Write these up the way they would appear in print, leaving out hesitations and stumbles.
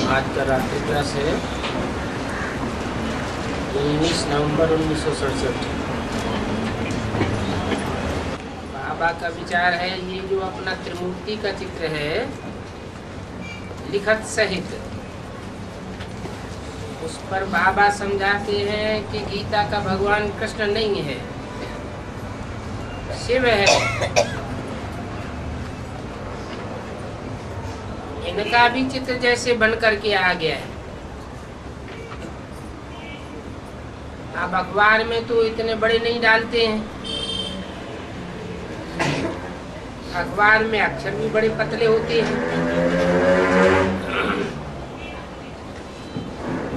आज का रात्रि क्लास है 19 नवंबर 1967। बाबा का विचार है ये जो अपना त्रिमूर्ति का चित्र है लिखत सहित, उस पर बाबा समझाते हैं कि गीता का भगवान कृष्ण नहीं है, शिव है। इनका भी चित्र जैसे बन करके आ गया है। अब अखबार में तो इतने बड़े नहीं डालते हैं, अखबार में अक्षर भी बड़े पतले होते हैं।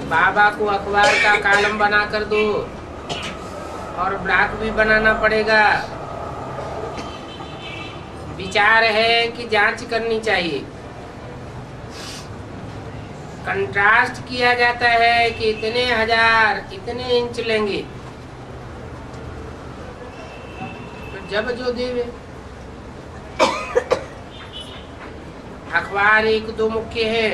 बाबा को अखबार का कॉलम बना कर दो और ब्लॉक भी बनाना पड़ेगा। विचार है कि जांच करनी चाहिए, कंट्रास्ट किया जाता है कि इतने हजार इतने इंच लेंगे, तो जब जो देवे। अखबार एक दो मुख्य है,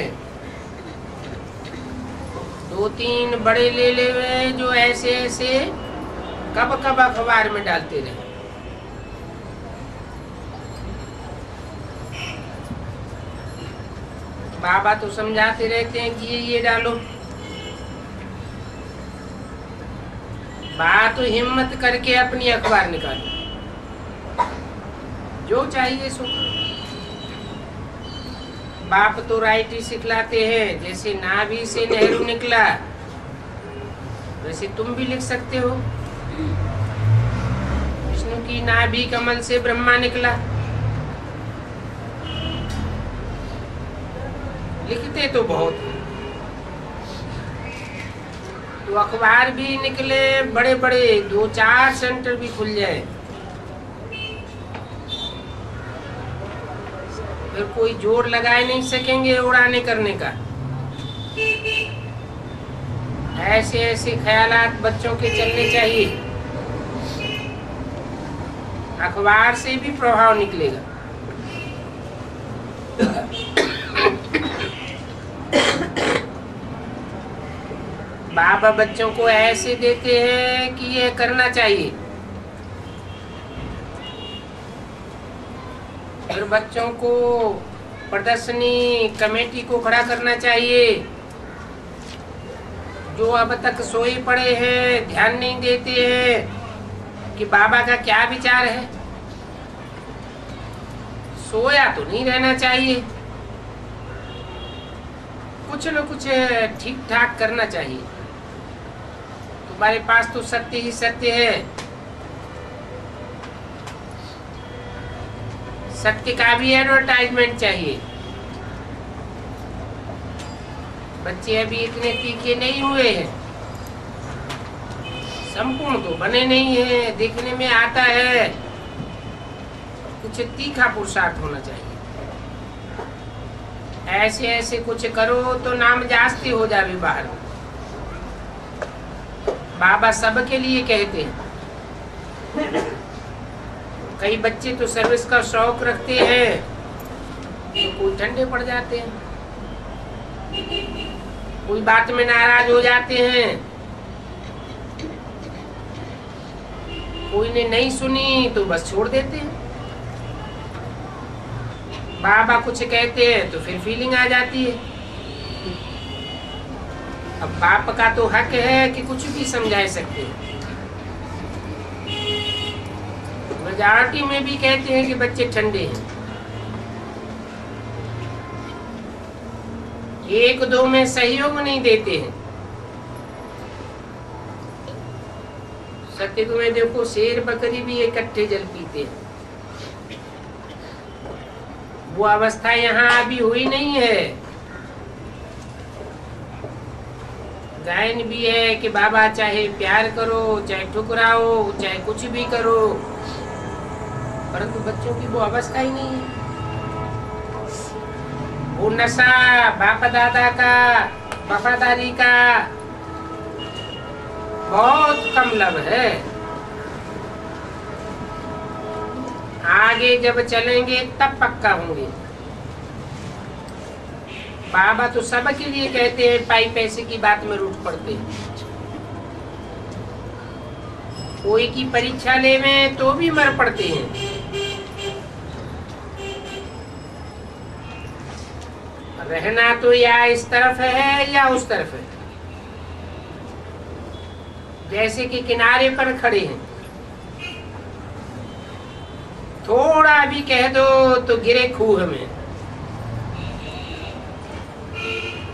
दो तीन बड़े ले ले जो ऐसे ऐसे कब कब अखबार में डालते रहे। बाबा तो समझाते रहते हैं कि ये डालो। बात तो हिम्मत करके अपनी अखबार निकालो, जो चाहिए सो। बाप तो राइट ही सिखलाते हैं, जैसे नाभि से नेहरू निकला वैसे तुम भी लिख सकते हो। विष्णु की नाभि कमल से ब्रह्मा निकला, लिखते तो बहुत। तो अखबार भी निकले बड़े बड़े, 2-4 सेंटर भी खुल जाए, फिर कोई जोर लगाए नहीं सकेंगे उड़ाने करने का। ऐसे ऐसे ख्यालात बच्चों के चलने चाहिए, अखबार से भी प्रभाव निकलेगा। बाबा बच्चों को ऐसे देते हैं कि ये करना चाहिए, फिर बच्चों को प्रदर्शनी कमेटी को खड़ा करना चाहिए। जो अब तक सोए पड़े हैं, ध्यान नहीं देते हैं कि बाबा का क्या विचार है। सोया तो नहीं रहना चाहिए, कुछ न कुछ ठीक ठाक करना चाहिए। तुम्हारे पास तो सत्य ही सत्य है, सत्य का भी एडवर्टाइजमेंट चाहिए। बच्चे अभी इतने तीखे नहीं हुए हैं, संपूर्ण तो बने नहीं है, देखने में आता है। कुछ तीखा पुरुषार्थ होना चाहिए। ऐसे ऐसे कुछ करो तो नाम जास्ती हो जावे बाहर। बाबा सबके लिए कहते हैं। कई बच्चे तो सर्विस का शौक रखते हैं, तो कोई ठंडे पड़ जाते हैं, कोई बात में नाराज हो जाते हैं, कोई ने नहीं सुनी तो बस छोड़ देते हैं। बाबा कुछ कहते हैं तो फिर फीलिंग आ जाती है। अब बाप का तो हक है कि कुछ भी समझा सकते हैं। मेजॉरिटी में भी कहते हैं कि बच्चे ठंडे हैं, एक दो में सहयोग नहीं देते हैं। सत्य में देखो, शेर बकरी भी इकट्ठे जल पीते हैं। वो अवस्था यहाँ अभी हुई नहीं है। गायन भी है कि बाबा चाहे प्यार करो, चाहे ठुकराओ, चाहे कुछ भी करो, परंतु बच्चों की वो अवस्था ही नहीं है। वो नशा बाप दादा का, वफादारी का बहुत कम लब है। आगे जब चलेंगे तब पक्का होंगे। बाबा तो सबके लिए कहते हैं, पाई पैसे की बात में रूठ पड़ते हैं। कोई की परीक्षा ले में तो भी मर पड़ते हैं। रहना तो या इस तरफ है या उस तरफ है। जैसे कि किनारे पर खड़े हैं, थोड़ा भी कह दो तो गिरे खूह में।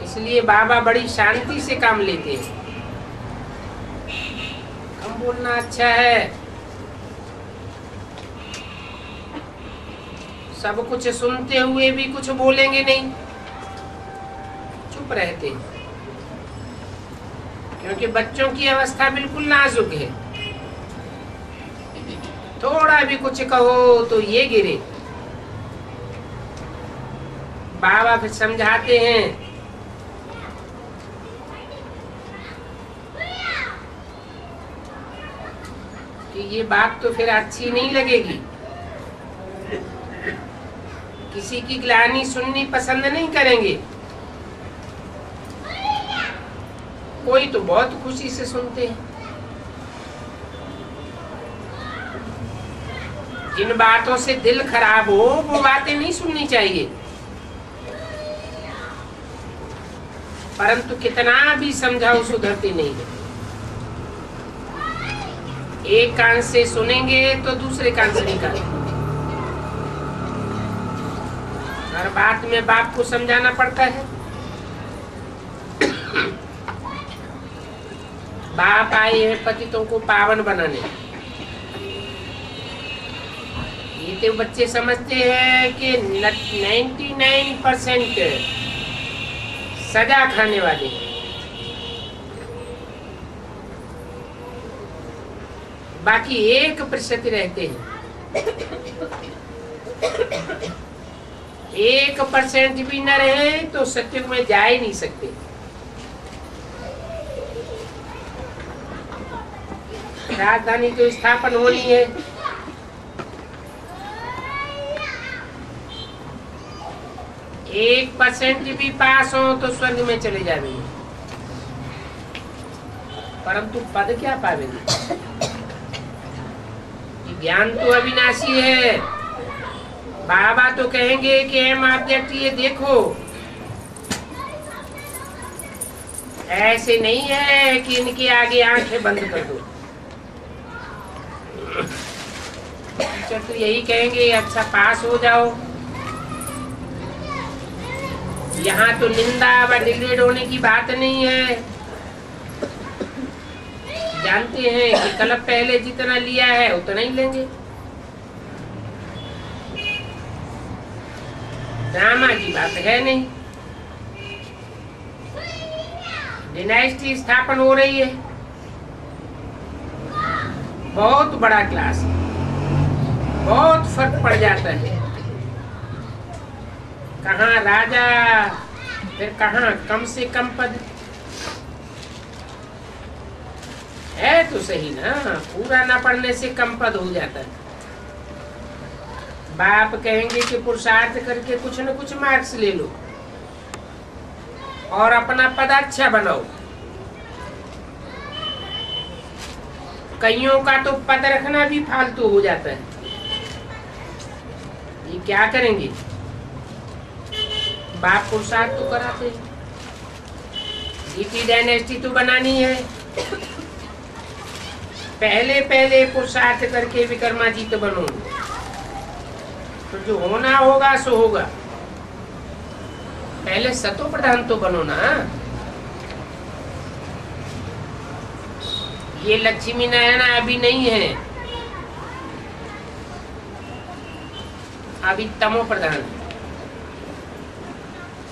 इसलिए बाबा बड़ी शांति से काम लेते हैं। कम बोलना अच्छा है। सब कुछ सुनते हुए भी कुछ बोलेंगे नहीं, चुप रहते हैं। क्योंकि बच्चों की अवस्था बिल्कुल नाजुक है। थोड़ा भी कुछ कहो तो ये गिरे। बाबा फिर समझाते हैं, कि ये बात तो फिर अच्छी नहीं लगेगी। किसी की ग्लानि सुननी पसंद नहीं करेंगे। कोई तो बहुत खुशी से सुनते हैं। जिन बातों से दिल खराब हो वो बातें नहीं सुननी चाहिए। परंतु कितना भी समझाओ सुधरती नहीं है। एक कान से सुनेंगे तो दूसरे कान से निकालेंगे। हर बात में बाप को समझाना पड़ता है। बाप आए हैं पतितों को पावन बनाने। ये तो बच्चे समझते हैं कि 99% सजा खाने वाले हैं। बाकी 1% रहते हैं। 1% भी न रहे तो सत्युग में जा ही नहीं सकते। राजधानी तो स्थापन होनी है। एक % भी पास हो तो स्वर्ग में चले जाएंगे। परंतु पद क्या पावेंगे? ज्ञान तो अविनाशी है। बाबा तो कहेंगे कि हम ऑब्जेक्ट ये देखो, ऐसे नहीं है कि इनके आगे आंखें बंद कर दो। टीचर तो यही कहेंगे अच्छा पास हो जाओ। यहाँ तो निंदा व डिग्रेड होने की बात नहीं है। जानते हैं कि कल पहले जितना लिया है उतना ही लेंगे। ड्रामा की बात है नहीं। डिनाइस्टी स्थापन हो रही है। बहुत बड़ा क्लास है। बहुत फर्क पड़ जाता है। कहाँ राजा, फिर कहाँ कम से कम पद है। तो सही ना, पूरा ना पढ़ने से कम पद हो जाता है। बाप कहेंगे कि पुरुषार्थ करके कुछ न कुछ मार्क्स ले लो और अपना पद अच्छा बनाओ। कईयों का तो पद रखना भी फालतू हो जाता है। ये क्या करेंगे? बाप पुरुषार्थ तो कराते हैं। डायनेस्टी तो बनानी है। पहले पुरुषार्थ करके विक्रमादित्य बनो, तो जो होना होगा सो होगा। पहले सतो प्रधान तो बनो ना। ये लक्ष्मी नारायण अभी नहीं है, अभी तमो प्रधान।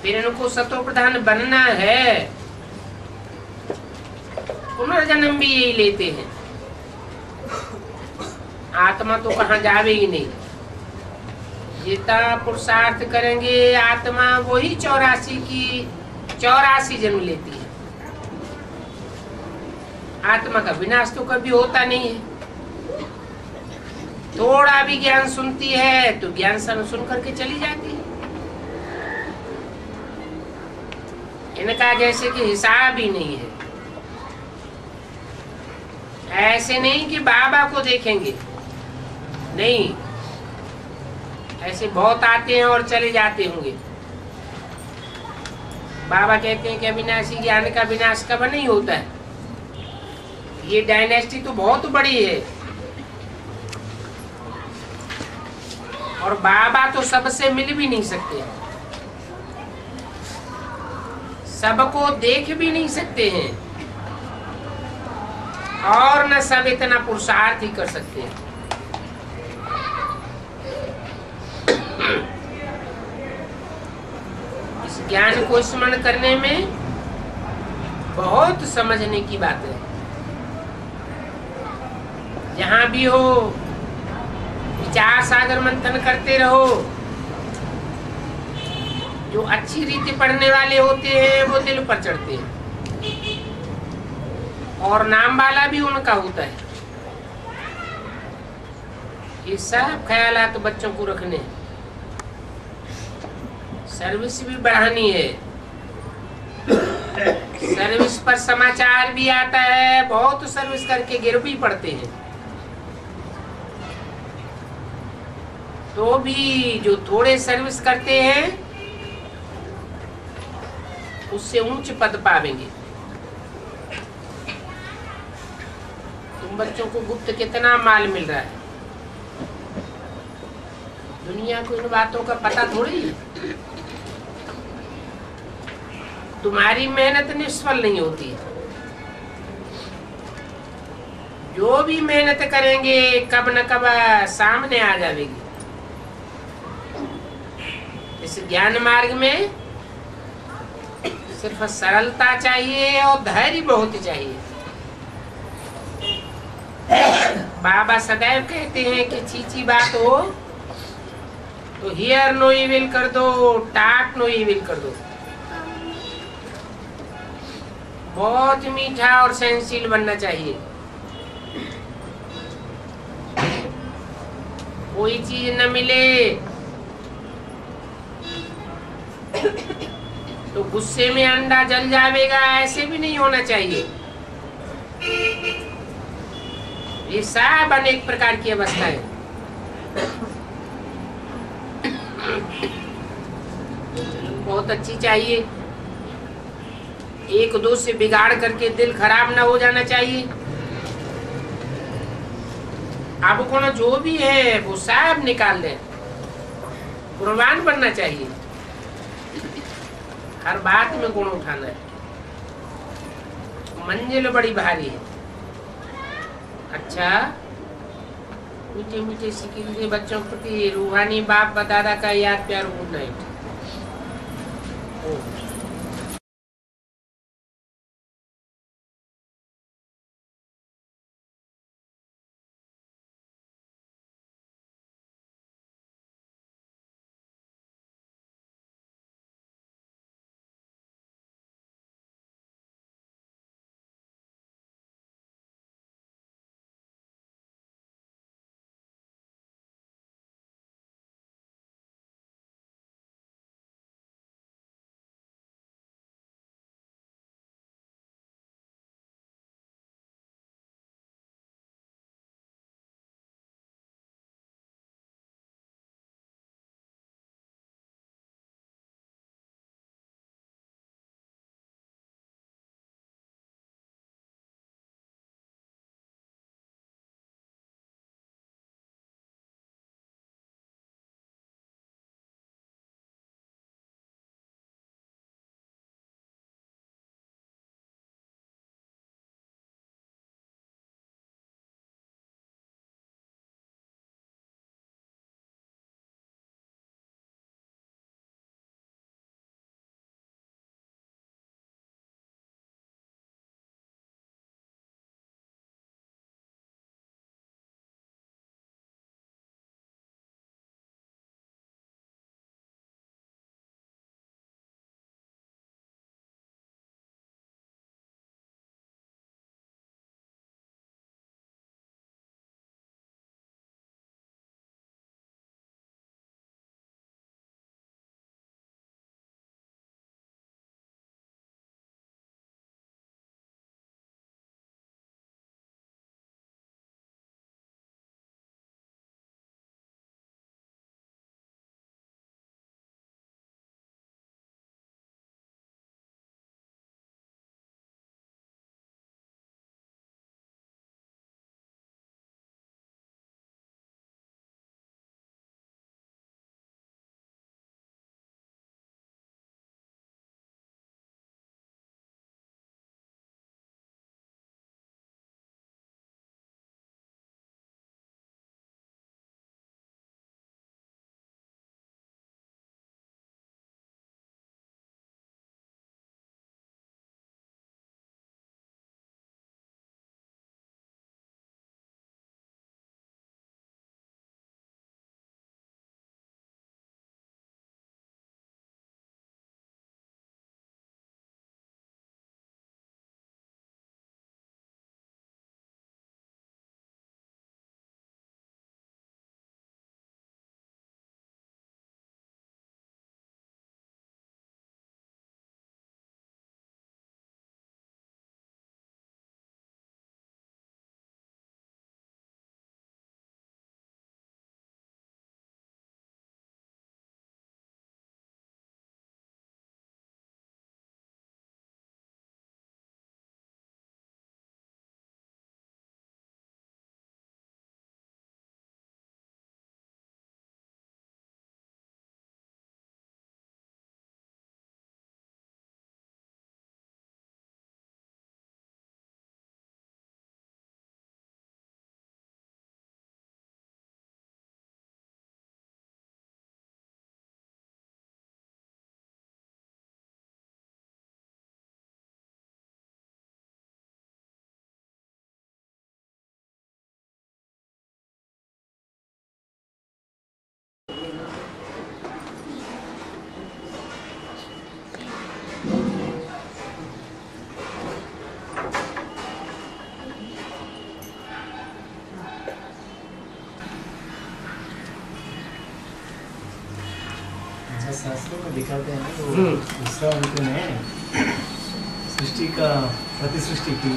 फिर इनको सतो प्रधान बनना है। पुनर्जन्म भी यही लेते हैं। आत्मा तो कहाँ जावेगी नहीं। जितना पुरुषार्थ करेंगे आत्मा वही 84 जन्म लेती है। आत्मा का विनाश तो कभी होता नहीं है। थोड़ा भी ज्ञान सुनती है तो ज्ञान सुन करके चली जाती है। इनका जैसे कि हिसाब ही नहीं है। ऐसे नहीं कि बाबा को देखेंगे, नहीं, ऐसे बहुत आते हैं और चले जाते होंगे। बाबा कहते हैं कि अविनाशी ज्ञान का विनाश कब नहीं होता है। ये डायनेस्टी तो बहुत बड़ी है, और बाबा तो सबसे मिल भी नहीं सकते, सबको देख भी नहीं सकते हैं, और न सब इतना पुरुषार्थ ही कर सकते हैं। इस ज्ञान को स्मरण करने में बहुत समझने की बात है। जहां भी हो विचार सागर मंथन करते रहो। जो अच्छी रीति पढ़ने वाले होते हैं वो दिल पर चढ़ते हैं, और नाम वाला भी उनका होता है। ये सब ख्यालात बच्चों को रखने, सर्विस भी बढ़ानी है। सर्विस पर समाचार भी आता है, बहुत सर्विस करके गिर भी पड़ते हैं। तो भी जो थोड़े सर्विस करते हैं उससे ऊंच पद पावेंगे। तुम बच्चों को गुप्त कितना माल मिल रहा है, दुनिया को इन बातों का पता थोड़ी है। तुम्हारी मेहनत निष्फल नहीं होती। जो भी मेहनत करेंगे कब न कब सामने आ जाएगी। इस ज्ञान मार्ग में सिर्फ सरलता चाहिए और धैर्य बहुत चाहिए। बाबा सदैव कहते हैं कि चीची बात हो तो हियर नो इविल कर दो, टाक नो इविल कर दो। बहुत मीठा और सहनशील बनना चाहिए। कोई चीज न मिले तो गुस्से में अंडा जल जाएगा, ऐसे भी नहीं होना चाहिए। ये सब अनेक प्रकार की अवस्था है। बहुत अच्छी चाहिए, एक दो से बिगाड़ करके दिल खराब ना हो जाना चाहिए। अब कौन जो भी है वो सब निकाल दे, कुर्बान बनना चाहिए। हर बात में गुण उठाना है। मंजिल बड़ी भारी है। अच्छा, मीठे मीठे सिक्के बच्चों के प्रति रूहानी बाप दादा का याद प्यार। Good night. शास्त्रों में दिखाते हैं ना, तो विश्वामित्र ने सृष्टि का प्रतिसृष्टि की,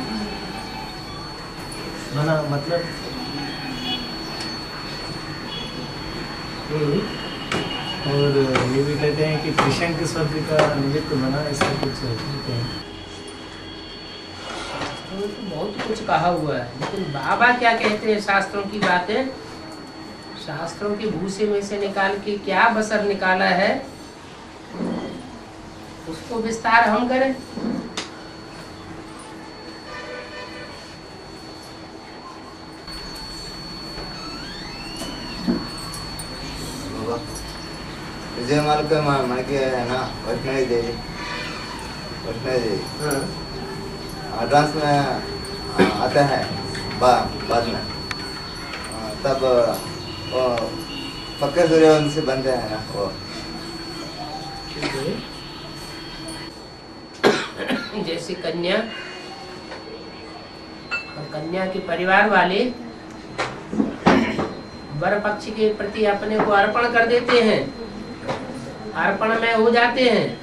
बना मतलब और ये भी कहते हैं कि त्रिशंक स्वर्ग का निमित्त बना, ऐसा कुछ कहते हैं। तो बहुत कुछ कहा हुआ है, लेकिन बाबा क्या कहते हैं शास्त्रों की बातें, शास्त्रों के भूसे में से निकाल के क्या बसर निकाला है, उसको विस्तार हम करें। విజయమాల మనకి है वैष्णवी देवी एडवांस में आता है बाद में, तब वो पक्के सूर्यवंशी बनते हैं ना वो। जैसे कन्या और कन्या के परिवार वाले वर पक्ष के प्रति अपने को अर्पण कर देते हैं, अर्पण में हो जाते हैं,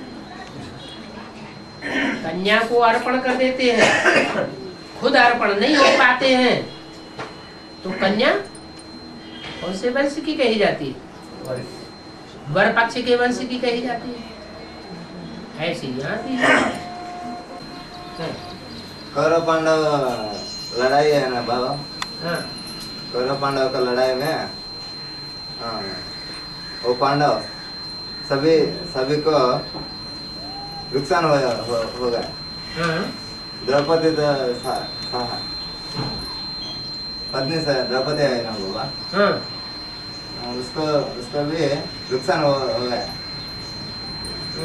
कन्या को अर्पण कर देते हैं, खुद अर्पण नहीं हो पाते हैं, तो कन्या कौन से वंश की कही जाती है? वर पक्ष के वंश की कही जाती है। ऐसी यहाँ भी कौरव पांडव लड़ाई है ना बाबा, हाँ कौरव पांडव का लड़ाई में वो पांडव सभी को नुकसान हो गया। द्रौपदी तो पत्नी से द्रौपदी है ना बाबा, उसको भी नुकसान हो गया।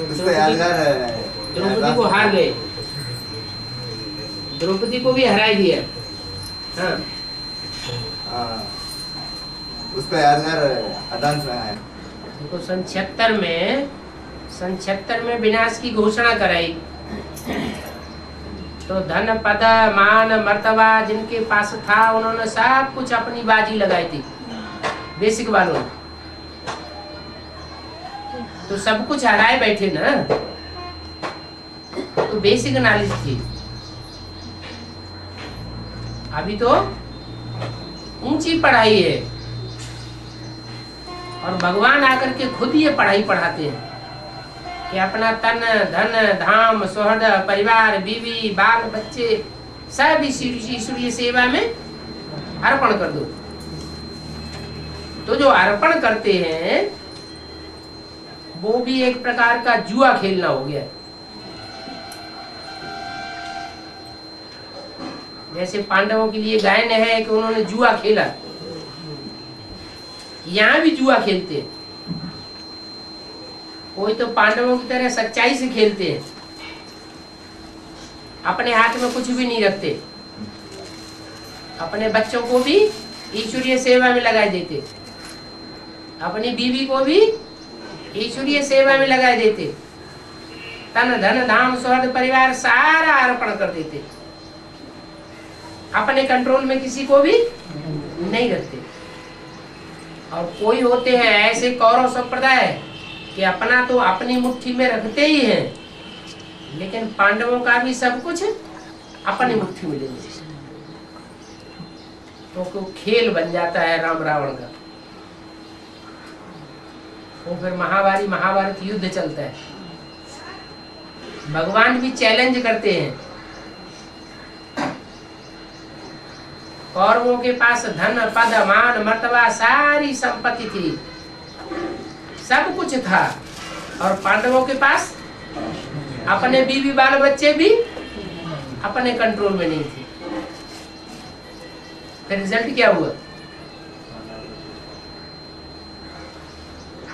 उसको यादगार द्रौपदी को हार गए, द्रौपदी को भी हरा दिया। उसका यादगार अदांश में है। देखो सन 76 में विनाश की घोषणा कराई, तो धन पद मान मर्तबा जिनके पास था उन्होंने सब कुछ अपनी बाजी लगाई थी, बेसिक वालों ने तो सब कुछ हराए बैठे ना, तो बेसिक नॉलेज थी। अभी तो ऊंची पढ़ाई है, और भगवान आकर के खुद ये पढ़ाई पढ़ाते हैं कि अपना तन धन धाम सुहृद परिवार बीवी बाल बच्चे सब ईश्वरीय सेवा में अर्पण कर दो। तो जो अर्पण करते हैं वो भी एक प्रकार का जुआ खेलना हो गया। जैसे पांडवों के लिए गायन है कि उन्होंने जुआ खेला, यहाँ भी जुआ खेलते हैं। कोई तो पांडवों की तरह सच्चाई से खेलते हैं, अपने हाथ में कुछ भी नहीं रखते, अपने बच्चों को भी ईश्वरीय सेवा में लगा देते, अपनी बीवी को भी ईश्वरीय सेवा में लगा देते, तन धन धाम सुहृद परिवार सारा अर्पण कर देते, अपने कंट्रोल में किसी को भी नहीं रखते। और कोई होते हैं ऐसे कौरव संप्रदाय कि अपना तो अपनी मुट्ठी में रखते ही हैं, लेकिन पांडवों का भी सब कुछ अपनी मुट्ठी में लेते, तो खेल बन जाता है राम रावण का। तो फिर महाभारत युद्ध चलता है। भगवान भी चैलेंज करते हैं। कौरवों के पास धन पद मान मर्तबा सारी संपत्ति थी, सब कुछ था, और पांडवों के पास अपने बीवी बाल बच्चे भी अपने कंट्रोल में नहीं थे। फिर रिजल्ट क्या हुआ?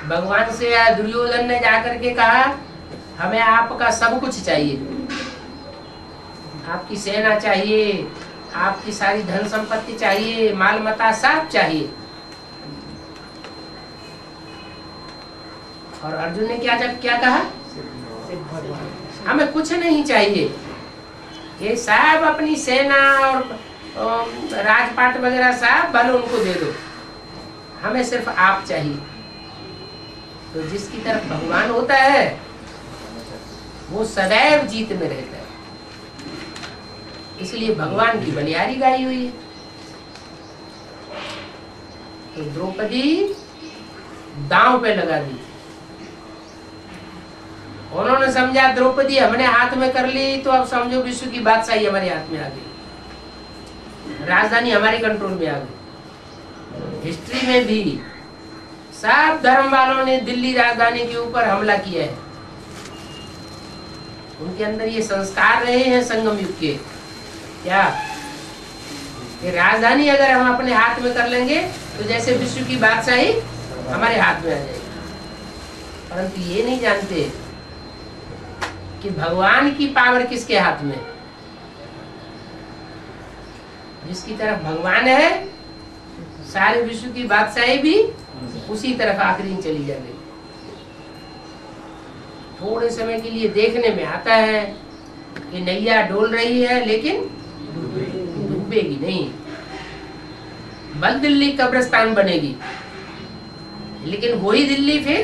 भगवान से दुर्योधन ने जाकर के कहा हमें आपका सब कुछ चाहिए, आपकी सेना चाहिए, आपकी सारी धन संपत्ति चाहिए, माल मता सब चाहिए। और अर्जुन ने क्या कहा? हमें कुछ नहीं चाहिए, ये सब अपनी सेना और राजपाट वगैरह सब बल उनको दे दो, हमें सिर्फ आप चाहिए। तो जिसकी तरफ भगवान होता है वो सदैव जीत में रहता है। इसलिए भगवान की बलिहारी गाई हुई है। तो द्रौपदी दांव पे लगा दी। उन्होंने समझा द्रौपदी हमने हाथ में कर ली तो अब समझो विश्व की बादशाही हमारे हाथ में आ गई, राजधानी हमारे कंट्रोल में आ गई। हिस्ट्री में भी सब धर्म वालों ने दिल्ली राजधानी के ऊपर हमला किया है। उनके अंदर ये संस्कार रहे हैं संगम युग के, क्या कि राजधानी अगर हम अपने हाथ में कर लेंगे तो जैसे विश्व की बादशाही हमारे हाथ में आ जाएगी। परंतु ये नहीं जानते कि भगवान की पावर किसके हाथ में। जिसकी तरफ भगवान है सारे विश्व की बादशाही भी उसी तरफ आखिरी चली जाएगी। थोड़े समय के लिए देखने में आता है कि नैया डोल रही है लेकिन डूबेगी नहीं। बल दिल्ली कब्रिस्तान बनेगी, लेकिन वही दिल्ली फिर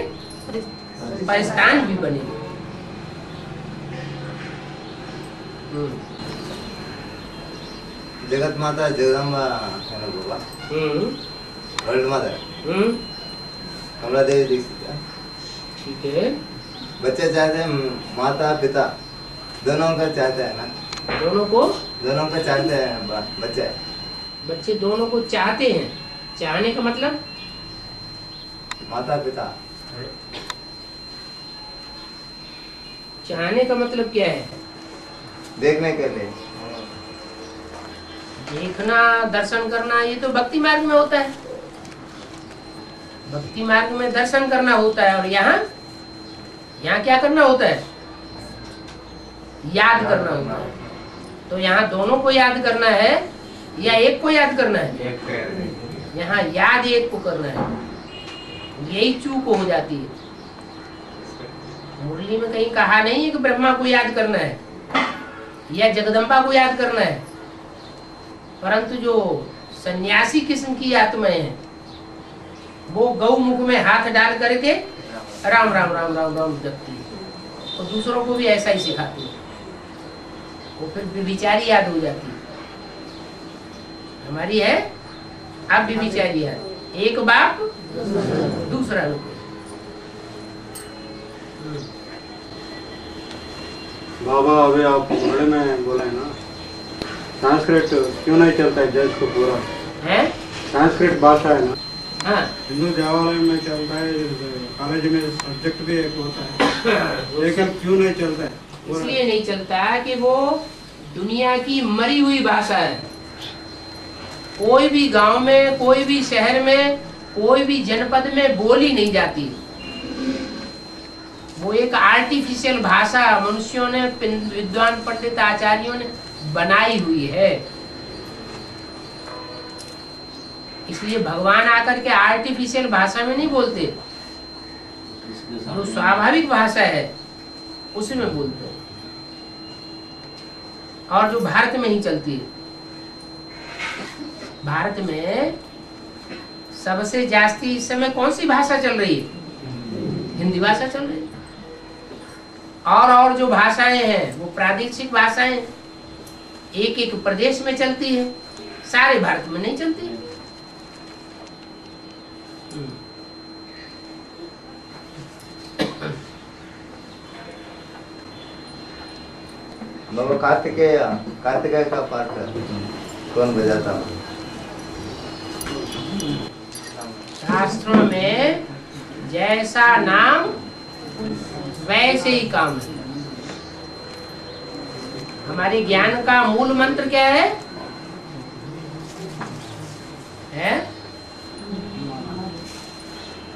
पाकिस्तान भी बनेगी। जगत माता जगदम्बा है ना बाबा, वर्ल्ड मदर कमला देवी दीक्षित। ठीक है, बच्चे चाहते हैं माता पिता दोनों का चाहते हैं ना, दोनों का चाहते हैं बच्चे। बच्चे दोनों को चाहते हैं। चाहने का मतलब माता पिता, चाहने का मतलब क्या है? देखने के लिए, देखना दर्शन करना, ये तो भक्ति मार्ग में होता है। भक्ति मार्ग में दर्शन करना होता है। और यहाँ क्या करना होता है? याद करना होता है। तो यहाँ दोनों को याद करना है या एक को याद करना है? यहाँ याद एक को करना है। यही चूक हो जाती है। मुरली में कहीं कहा नहीं है कि ब्रह्मा को याद करना है या जगदम्बा को याद करना है। परंतु जो सन्यासी किस्म की आत्माएं हैं वो गौमुख में हाथ डाल करके राम राम राम राम राम जपती है और दूसरों को भी ऐसा ही सिखाती है। वो फिर व्यभिचारी याद हो जाती है। हमारी है अब व्यभिचारी याद, एक बाप दूसरा लोग। बाबा अभी आप बड़े में बोले ना, संस्कृत क्यों नहीं चलता है देश को पूरा? है संस्कृत भाषा है ना। हाँ, हिंदू देवालय में चलता है, कॉलेज में सब्जेक्ट भी एक होता है, लेकिन क्यों नहीं चलता है? इसलिए नहीं चलता कि वो दुनिया की मरी हुई भाषा है। कोई भी गांव में, कोई भी शहर में, कोई भी जनपद में बोली नहीं जाती। वो एक आर्टिफिशियल भाषा मनुष्यों ने, विद्वान पंडित आचार्यों ने बनाई हुई है। इसलिए भगवान आकर के आर्टिफिशियल भाषा में नहीं बोलते, जो स्वाभाविक भाषा है उसी में बोलते हैं। और जो भारत में ही चलती है। भारत में सबसे जास्ती इस समय कौन सी भाषा चल रही है? हिंदी भाषा चल रही है। और जो भाषाएं हैं वो प्रादेशिक भाषाएं एक एक प्रदेश में चलती है, सारे भारत में नहीं चलती है। बाबा कार्तिकेय का पाठ कौन बजाता है? शास्त्रों में जैसा नाम वैसे ही काम है। हमारे ज्ञान का मूल मंत्र क्या है?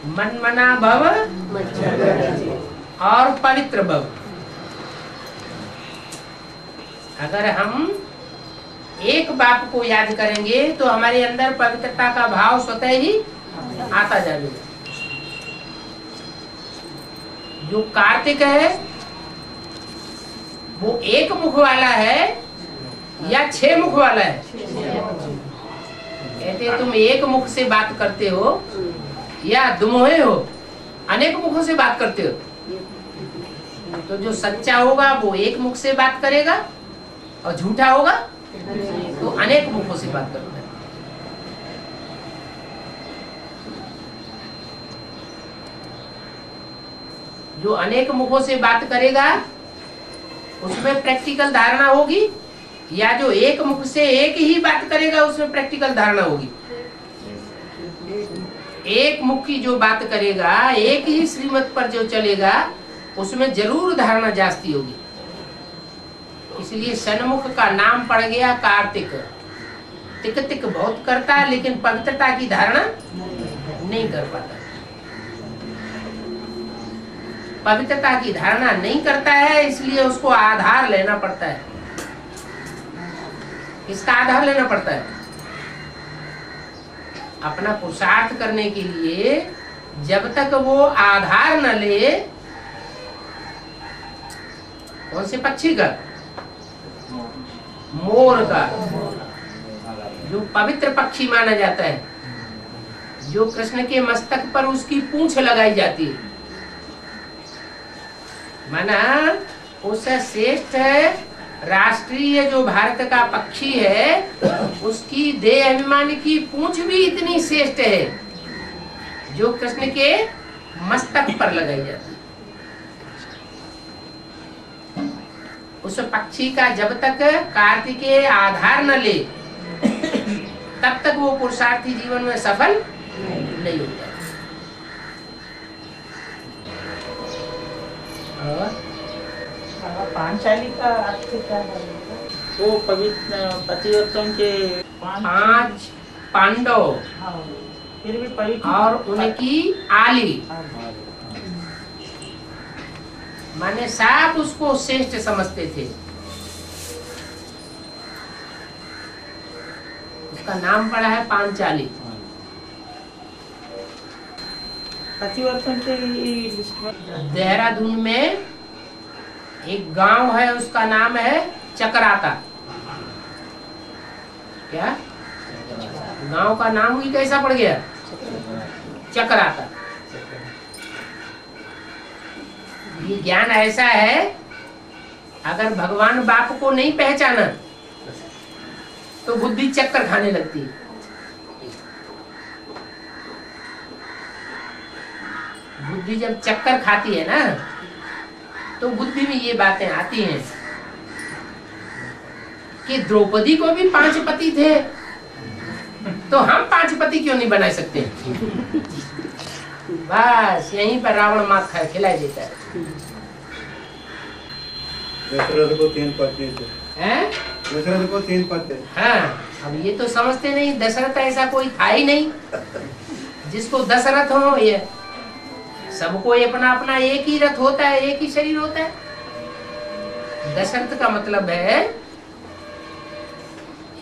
मनमना भव और पवित्र भव। अगर हम एक बाप को याद करेंगे तो हमारे अंदर पवित्रता का भाव स्वतः ही आता जाएगा। जो कार्तिक है वो एक मुख वाला है या 6 मुख वाला है? कहते तुम एक मुख से बात करते हो या दुमोहे हो? अनेक मुखों से बात करते हो। तो जो सच्चा होगा वो एक मुख से बात करेगा और झूठा होगा तो अनेक मुखों से बात करता है। जो अनेक मुखों से बात करेगा उसमें प्रैक्टिकल धारणा होगी, या जो एक मुख से एक ही बात करेगा उसमें प्रैक्टिकल धारणा होगी। एक मुख की जो बात करेगा, एक ही श्रीमत पर जो चलेगा उसमें जरूर धारणा जास्ती होगी। इसलिए सन्मुख का नाम पड़ गया कार्तिक। तिक तिक बहुत करता है लेकिन पवित्रता की धारणा नहीं कर पाता। पवित्रता की धारणा नहीं करता है, इसलिए उसको आधार लेना पड़ता है। इसका आधार लेना पड़ता है अपना पुरुषार्थ करने के लिए। जब तक वो आधार न ले, कौन से पक्षी का? मोर का, जो पवित्र पक्षी माना जाता है, जो कृष्ण के मस्तक पर उसकी पूंछ लगाई जाती है, माना उससे श्रेष्ठ है। राष्ट्रीय जो भारत का पक्षी है उसकी देह अभिमान की पूंछ भी इतनी श्रेष्ठ है जो कृष्ण के मस्तक पर लगाई जाती है। उस पक्षी का जब तक कार्तिकेय आधार न ले तब तक वो पुरुषार्थी जीवन में सफल नहीं होता। पांचाली का अर्थ क्या है? वो पवित्र पतिव्रतों के 5 पांडव फिर भी पवित्र और उनकी आली, माने सब उसको श्रेष्ठ समझते थे। उसका नाम पड़ा है पांचाली। पतिव्रतों के लिस्ट में देहरादून में एक गांव है, उसका नाम है चक्राता। क्या गांव का नाम ही कैसा पड़ गया? चक्राता। ये ज्ञान ऐसा है, अगर भगवान बाप को नहीं पहचाना तो बुद्धि चक्कर खाने लगती है। बुद्धि जब चक्कर खाती है ना तो बुद्धि में ये बातें आती हैं कि द्रौपदी को भी 5 पति थे तो हम 5 पति क्यों नहीं बना सकते? बस यहीं पर रावण मात खिलाई देता है। दशरथ को 3 पत्नी थे। हैं? दशरथ को 3 पत्नी। हाँ, अब ये तो समझते नहीं, दशरथ ऐसा कोई था ही नहीं जिसको दशरथ हो। ये सबको अपना अपना एक ही रथ होता है, एक ही शरीर होता है। दशरथ का मतलब है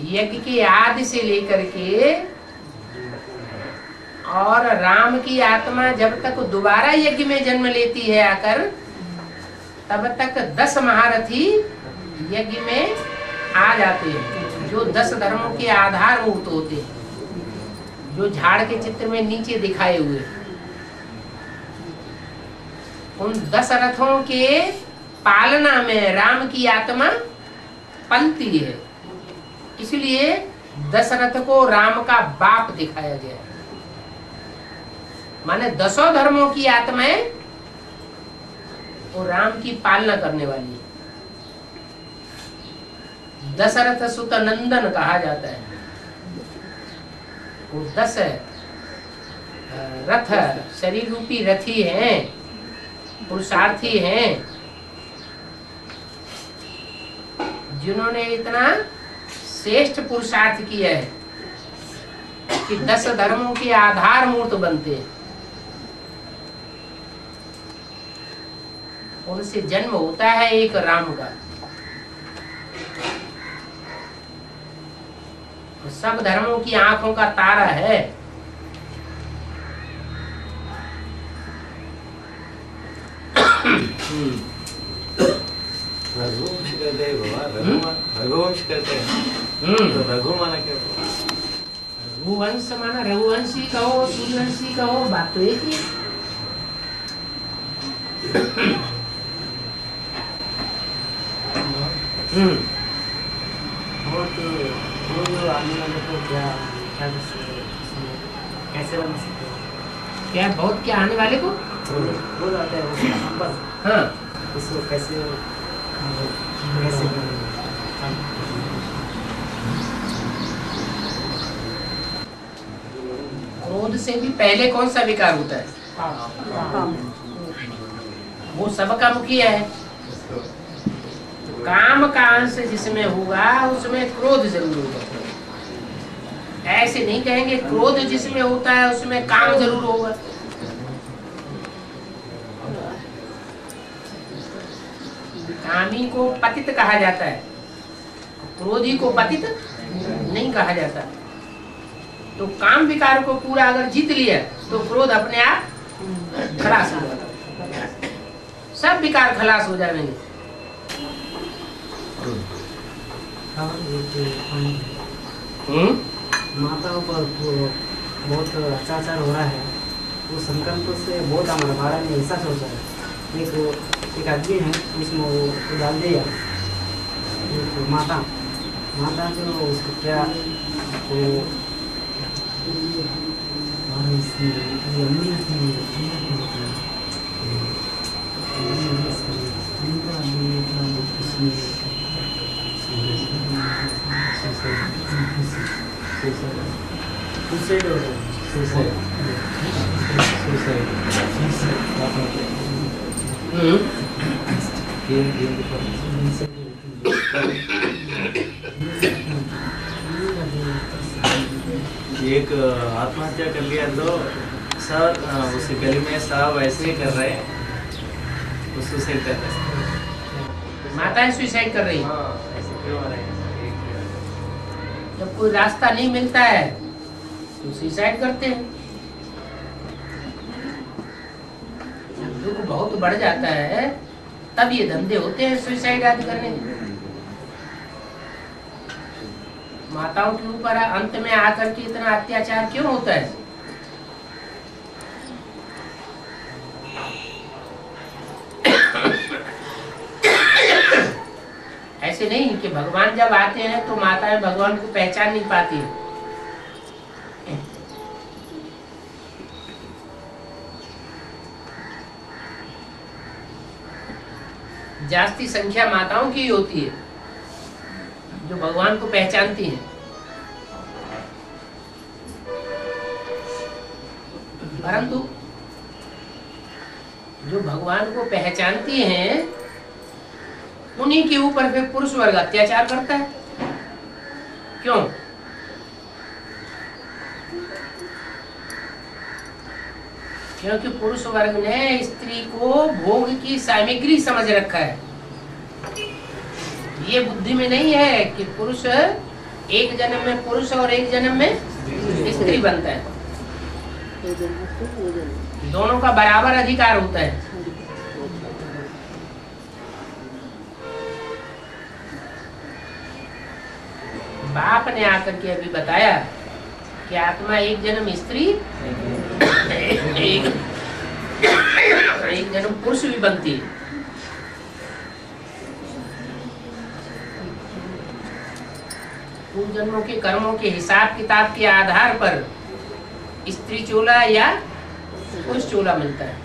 यज्ञ के आदि से लेकर के, और राम की आत्मा जब तक दोबारा यज्ञ में जन्म लेती है आकर, तब तक 10 महारथी यज्ञ में आ जाते हैं, जो 10 धर्मों के आधार मूर्त होते हैं, जो झाड़ के चित्र में नीचे दिखाए हुए। उन 10 रथों के पालना में राम की आत्मा पलती है, इसलिए दशरथ को राम का बाप दिखाया गया है। माने 10 धर्मों की आत्माएं वो राम की पालना करने वाली है। दशरथ सुत नंदन कहा जाता है। वो 10 रथ शरीर रूपी रथी हैं, पुरुषार्थी हैं, जिन्होंने इतना श्रेष्ठ पुरुषार्थ किया है कि 10 धर्मों के आधार मूर्त बनते हैं। उनसे जन्म होता है एक राम का। सब धर्मों की आंखों का तारा है। रघुवंश कहते हैं बाबा, रघुवंश कहते हैं। तो रघु माना क्या? रघुवंश माना रघुवंशी कहो, सूर्यवंशी कहो, बात तो एक ही। और तो वो जो आने वाले को क्या क्या कैसे बना सकते हो? क्या बहुत क्या आने वाले को वो जाता है वो नंबर, हाँ उसको कैसे कैसे क्रोध से भी पहले कौन सा विकार होता है? वो सबका मुखिया है। काम का अंश जिसमें होगा उसमें क्रोध जरूर होगा। ऐसे नहीं कहेंगे क्रोध जिसमें होता है उसमें काम जरूर होगा। कामी को पतित कहा जाता है, क्रोधी को पतित नहीं कहा जाता। तो काम विकार को पूरा अगर जीत लिया तो क्रोध अपने आप खलास हो जाता, सब विकार खलास हो जाएंगे। माताओं पर बहुत अत्याचार हो रहा है, वो संकल्प से बहुत हमारे बारे में ऐसा सोचा है। एक आदमी है उसमें वो डाल दिया माता जो उसको क्या वो एक आत्महत्या कर लिया तो सब उसी गली में सब ऐसे ही कर रहे हैं, वो सुसाइड कर रहे हैं। माताएं सुसाइड कर रही हैं। हाँ, ऐसे क्यों हो रहे हैं? जब कोई रास्ता नहीं मिलता है तो सुसाइड करते हैं। जब दुख बहुत बढ़ जाता है तब ये धंधे होते हैं सुसाइड आदि करने के। माताओं के ऊपर अंत में आकर के इतना अत्याचार क्यों होता है? ऐसे नहीं कि भगवान जब आते हैं तो माताएं भगवान को पहचान नहीं पाती हैं। जास्ती संख्या माताओं की ही होती है जो भगवान को पहचानती हैं। परंतु जो भगवान को पहचानती हैं उन्हीं के ऊपर फिर पुरुष वर्ग अत्याचार करता है। क्यों? क्योंकि पुरुष वर्ग ने स्त्री को भोग की सामग्री समझ रखा है। ये बुद्धि में नहीं है कि पुरुष एक जन्म में पुरुष और एक जन्म में स्त्री बनता है। दोनों का बराबर अधिकार होता है। बाप ने आकर के अभी बताया कि आत्मा एक जन्म स्त्री एक जन्म पुरुष भी बनती है। पूर्व जन्मों के कर्मों के हिसाब किताब के आधार पर स्त्री चोला या पुरुष चोला मिलता है।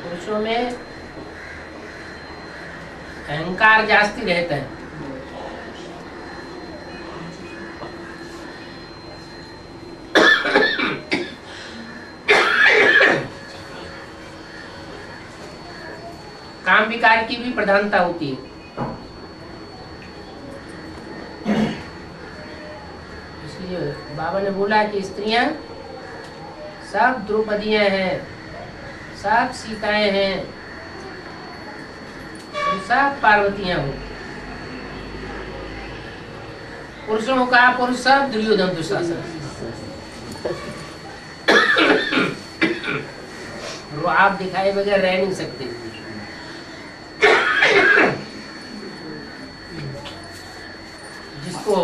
पुरुषों में अहंकार जास्ती रहता है। काम विकार की भी प्रधानता होती है। इसलिए बाबा ने बोला कि स्त्रियां सब द्रौपदियां हैं, सब सीताएं हैं, सब पार्वतियां हो। पुरुषों का पुरुष सब दुर्योधन दुशासन। वो आप दिखाए बगैर रह नहीं सकते। जिसको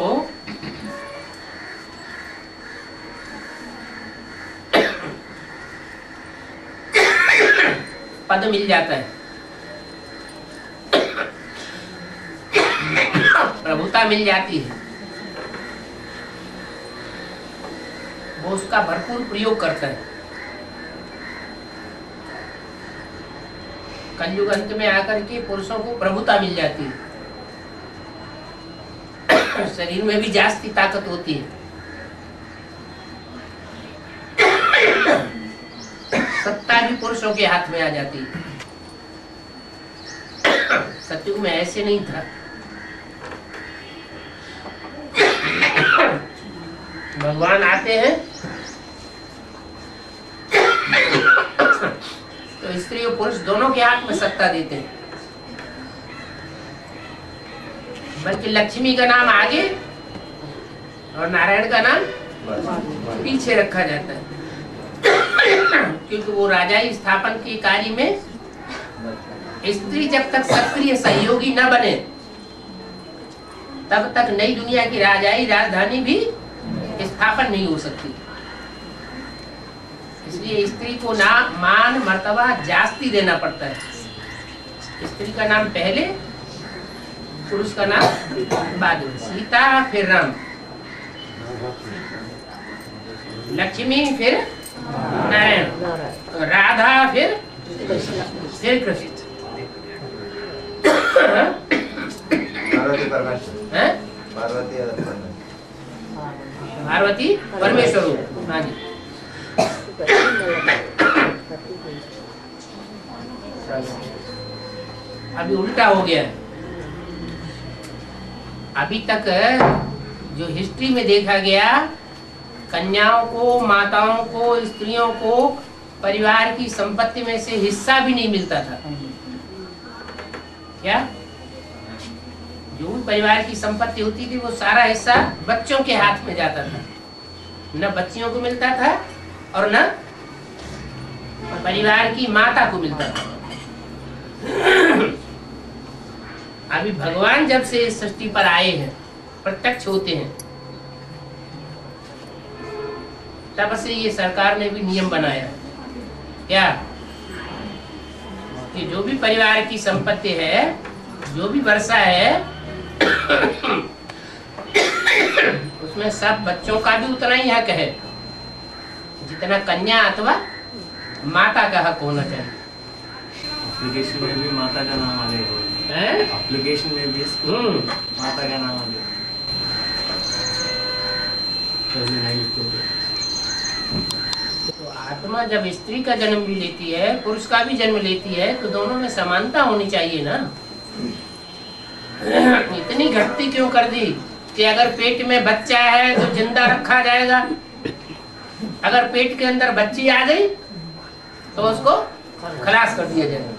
पद मिल जाता है, प्रभुता मिल जाती है, वो उसका भरपूर प्रयोग करता है। कलयुग अंत में आकर के पुरुषों को प्रभुता मिल जाती है, शरीर में भी जास्ती ताकत होती है, सत्ता भी पुरुषों के हाथ में आ जाती है। सतयुग में ऐसे नहीं था। भगवान आते हैं तो स्त्री और पुरुष दोनों के हाथ में सत्ता देते हैं, बल्कि लक्ष्मी का नाम आगे और नारायण का नाम पीछे रखा जाता है, क्योंकि वो राजाई स्थापन के कार्य में स्त्री जब तक सक्रिय सहयोगी न बने तब तक नई दुनिया की राजाई राजधानी भी स्थापन नहीं हो सकती। इसलिए स्त्री को नाम मान मर्तबा जास्ती देना पड़ता है। स्त्री का नाम पहले, पुरुष का नाम बाद में। सीता फिर राम, लक्ष्मी फिर नारायण, राधा फिर कृष्ण। पार्वती परमेश्वर। हाँ जी। अभी उल्टा हो गया। अभी तक जो हिस्ट्री में देखा गया, कन्याओं को, माताओं को, स्त्रियों को परिवार की संपत्ति में से हिस्सा भी नहीं मिलता था। क्या? जो भी परिवार की संपत्ति होती थी वो सारा हिस्सा बच्चों के हाथ में जाता था, न बच्चियों को मिलता था और न परिवार की माता को मिलता था। अभी भगवान जब से इस सृष्टि पर आए हैं, प्रत्यक्ष होते हैं, तब से ये सरकार ने भी नियम बनाया। क्या? कि जो भी परिवार की संपत्ति है, जो भी वर्षा है, उसमें सब बच्चों का भी उतना ही हक है जितना कन्या अथवा माता का हक होना चाहिए। एप्लीकेशन में भी माता का नाम आ जाएगा। एप्लीकेशन में भी माता का नाम आ जाएगा। तो आत्मा जब स्त्री का जन्म भी लेती है, पुरुष का भी जन्म लेती है, तो दोनों में समानता होनी चाहिए ना। इतनी घटती क्यों कर दी कि अगर पेट में बच्चा है तो जिंदा रखा जाएगा, अगर पेट के अंदर बच्ची आ गई तो उसको खलास कर दिया जाएगा।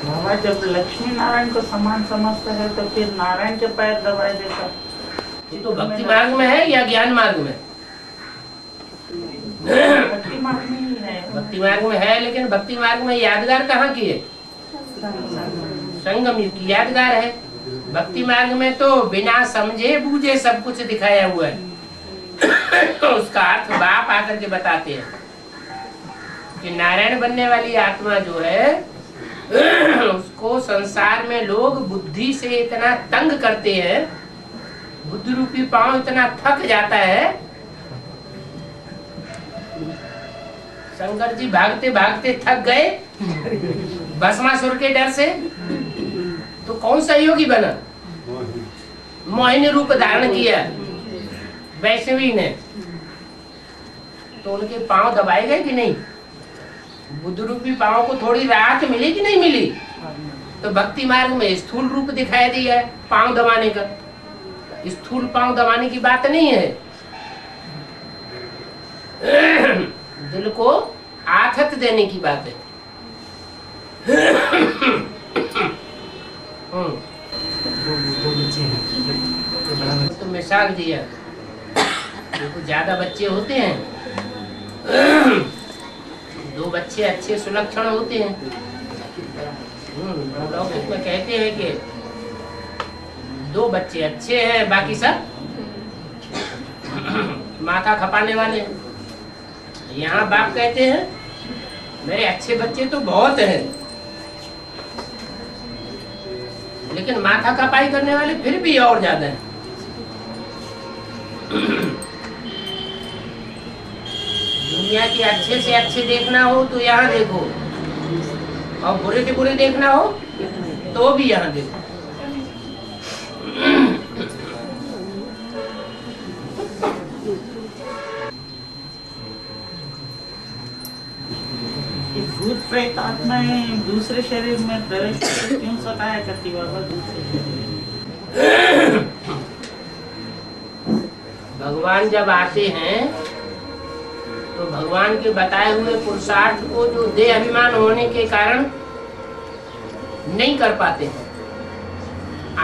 बाबा जब लक्ष्मी नारायण को समान समझता है तो फिर नारायण के पैर दबाए देता। ये तो भक्ति मार्ग में है या ज्ञान मार्ग में? भक्ति मार्ग में ही है। भक्ति मार्ग में है, लेकिन भक्ति मार्ग में यादगार कहाँ की है? संगम युग की यादगार है। भक्ति मार्ग में तो बिना समझे बूझे सब कुछ दिखाया हुआ है। उसका अर्थ बाप आकर के बताते हैं कि नारायण बनने वाली आत्मा जो है, उसको संसार में लोग बुद्धि से इतना तंग करते हैं, बुद्धि रूपी पांव इतना थक जाता है। शंकर जी भागते भागते थक गए भस्मासुर के डर से, तो कौन सा योगी बना? मोहिनी रूप धारण किया वैष्णवी ने, तो उनके पांव दबाए गए कि नहीं? बुद्ध रूपी पांव को थोड़ी राहत मिली कि नहीं मिली? तो भक्ति मार्ग में स्थूल रूप दिखाई दिया है पांव दबाने का। स्थूल पांव दबाने की बात नहीं है, दिल को आथत देने की बात है। तो मिसाल दिया, देखो ज्यादा बच्चे होते हैं, 2 बच्चे अच्छे सुलक्षण होते हैं, लौकिक में कहते हैं कि 2 बच्चे अच्छे हैं, बाकी सब माथा खपाने वाले हैं। यहाँ बाप कहते हैं मेरे अच्छे बच्चे तो बहुत हैं, लेकिन माथा खपाई करने वाले फिर भी और ज्यादा हैं। दुनिया के अच्छे से अच्छे देखना हो तो यहाँ देखो, और बुरे से बुरे देखना हो तो भी यहाँ देखो। भूत प्रेत आत्माएं दूसरे शरीर में प्रवेश करके क्यों सताया करती बाबा दूसरे शरीर? भगवान जब आते हैं तो भगवान के बताए हुए पुरुषार्थ को जो देह अभिमान होने के कारण नहीं कर पाते हैं,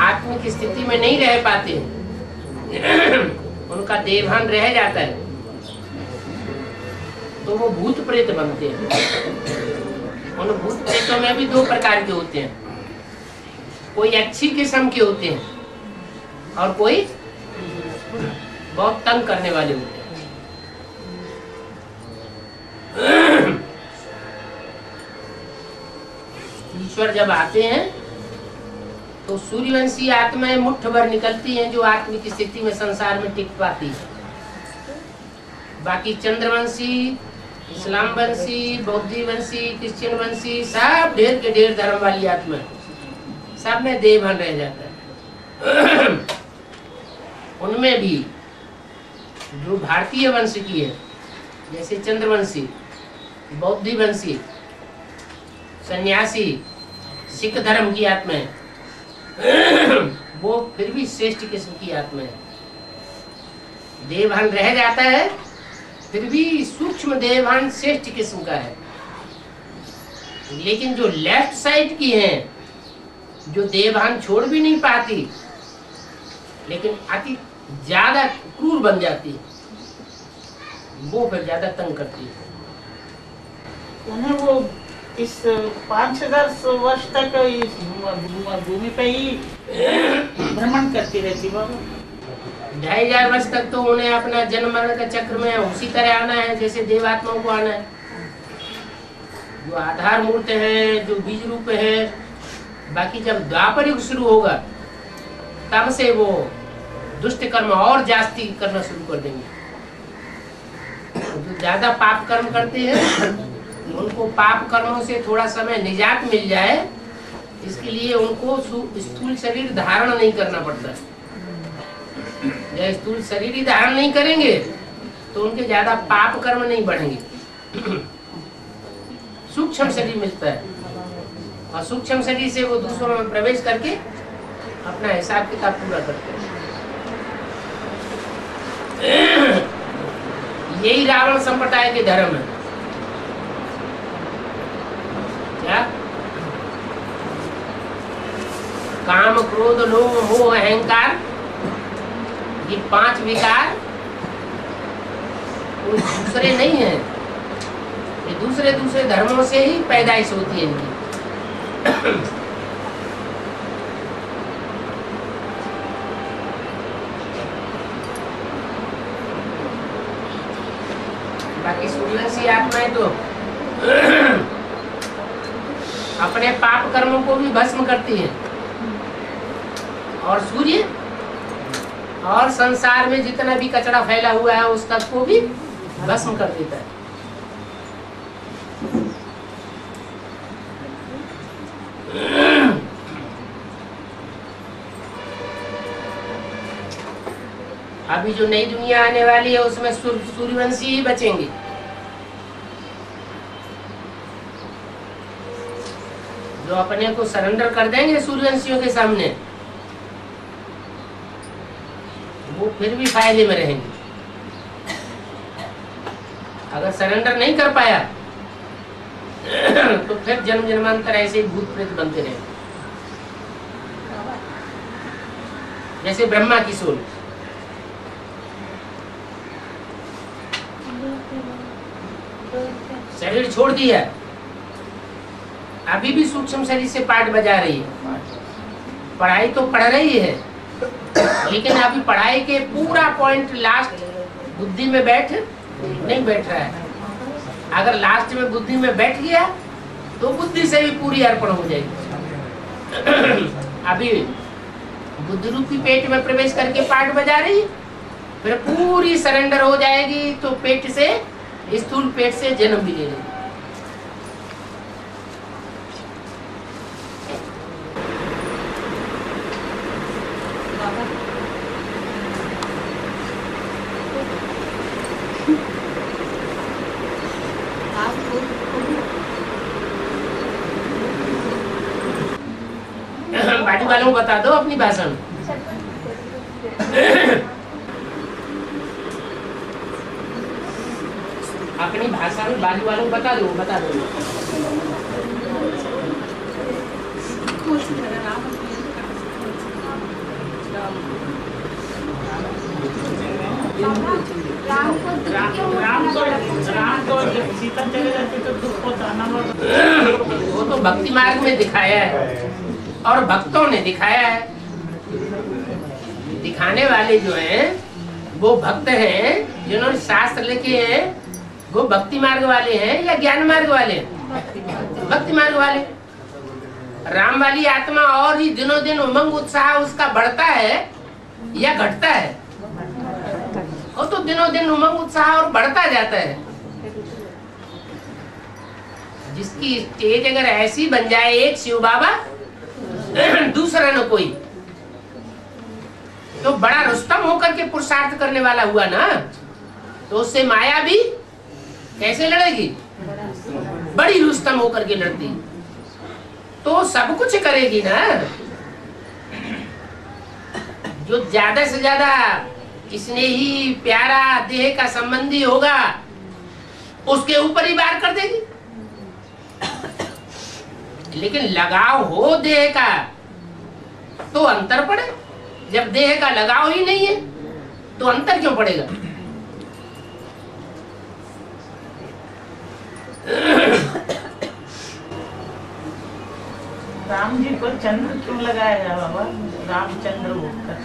आत्मिक स्थिति में नहीं रह पाते हैं, उनका देहभान रह जाता है, तो वो भूत प्रेत बनते हैं। उन भूत प्रेतों में भी 2 प्रकार के होते हैं, कोई अच्छी किस्म के होते हैं और कोई बहुत तंग करने वाले होते हैं। ईश्वर जब आते हैं तो सूर्यवंशी आत्माएं मुट्ठ भर निकलती हैं जो आत्मिक स्थिति में संसार में टिक पाती है। बाकी चंद्रवंशी, इस्लाम वंशी, बौद्धी वंशी, क्रिश्चियन वंशी, सब ढेर के ढेर धर्म वाली आत्मा सब में देहभान रह जाता है। उनमें भी जो भारतीय वंश की है, जैसे चंद्रवंशी, बौद्धी वंशी, सन्यासी, सिख धर्म की आत्माएं, वो फिर भी श्रेष्ठ किस्म की आत्मा है। देहभान रह जाता है, फिर भी सूक्ष्म देहभान श्रेष्ठ किस्म का है। लेकिन जो लेफ्ट साइड की हैं, जो देहभान छोड़ भी नहीं पाती लेकिन अति ज्यादा क्रूर बन जाती है, वो फिर ज्यादा तंग करती है। उन्हें वो इस 5000 वर्ष तक इस भूमि पे ही भ्रमण करती रहती बाबा। 2500 वर्ष तक तो उन्हें अपना जन्म मरण का चक्र में उसी तरह आना है जैसे देवात्माओं को आना है। जो आधार मूर्त है, जो बीज रूप है। बाकी जब द्वापर युग शुरू होगा तब से वो दुष्ट कर्म और जास्ती करना शुरू कर देंगे। जो ज्यादा पाप कर्म करते हैं उनको पाप कर्मों से थोड़ा समय निजात मिल जाए, इसके लिए उनको स्थूल शरीर धारण नहीं करना पड़ता। जब स्थूल शरीर ही धारण नहीं करेंगे तो उनके ज्यादा पाप कर्म नहीं बढ़ेंगे। सूक्ष्म शरीर मिलता है और सूक्ष्म शरीर से वो दूसरों में प्रवेश करके अपना हिसाब किताब पूरा करते हैं। यही रावण संप्रदाय के धर्म है। क्या? काम, क्रोध, लोभ, मोह, अहंकार, ये 5 विकार कोई दूसरे नहीं है, ये दूसरे दूसरे धर्मों से ही पैदाइश होती है इनकी। बाकी सूर्यवंशी आत्माएं तो अपने पाप कर्मों को भी भस्म करती है, और सूर्य और संसार में जितना भी कचरा फैला हुआ है उस तक को भी भस्म कर देता है। अभी जो नई दुनिया आने वाली है उसमें सूर्यवंशी ही बचेंगे। जो अपने को सरेंडर कर देंगे सूर्यवंशियों के सामने, वो फिर भी फायदे में रहेंगे। अगर सरेंडर नहीं कर पाया तो फिर जन्म जन्मांतर ऐसे ही भूत प्रेत बनते रहेंगे। जैसे ब्रह्मा की सोल, शरीर छोड़ दिया, अभी भी सूक्ष्म शरीर से पाठ बजा रही है। पढ़ाई तो पढ़ रही है, लेकिन अभी पढ़ाई के पूरा पॉइंट लास्ट बुद्धि में नहीं बैठ रहा है। अगर लास्ट में बुद्धि में बैठ गया तो बुद्धि से भी पूरी अर्पण हो जाएगी। अभी बुद्धि रूपी पेट में प्रवेश करके पाठ बजा रही, फिर पूरी सरेंडर हो जाएगी तो पेट से, स्थूल पेट से जन्म भी ले लेगी। बाजू वालों को बता दो अपनी भाषा में। अपनी भाषा में बाजू वालों को बता दो। राम को जब सीता चले जाती तो दुख होता ना, वो तो भक्ति मार्ग में दिखाया है और भक्तों ने दिखाया है। दिखाने वाले जो हैं वो भक्त हैं, जिन्होंने शास्त्र लिखे हैं, वो भक्ति मार्ग वाले हैं या ज्ञान मार्ग वाले हैं? भक्ति मार्ग वाले। राम वाली आत्मा और ही दिनों दिन उमंग उत्साह उसका बढ़ता है या घटता है? वो तो दिनों दिन उमंग उत्साह और बढ़ता जाता है। जिसकी स्टेज अगर ऐसी बन जाए, एक शिव बाबा दूसरा न कोई, तो बड़ा रुस्तम होकर के पुरुषार्थ करने वाला हुआ ना, तो उससे माया भी कैसे लड़ेगी? बड़ी रुस्तम होकर के लड़ती, तो सब कुछ करेगी ना। जो ज्यादा से ज्यादा किसने ही प्यारा देह का संबंधी होगा उसके ऊपर ही वार कर देगी। लेकिन लगाव हो देह का तो अंतर पड़े। जब देह का लगाव ही नहीं है तो अंतर क्यों पड़ेगा? राम जी को चंद्र क्यों लगाया गया बाबा? रामचंद्र होकर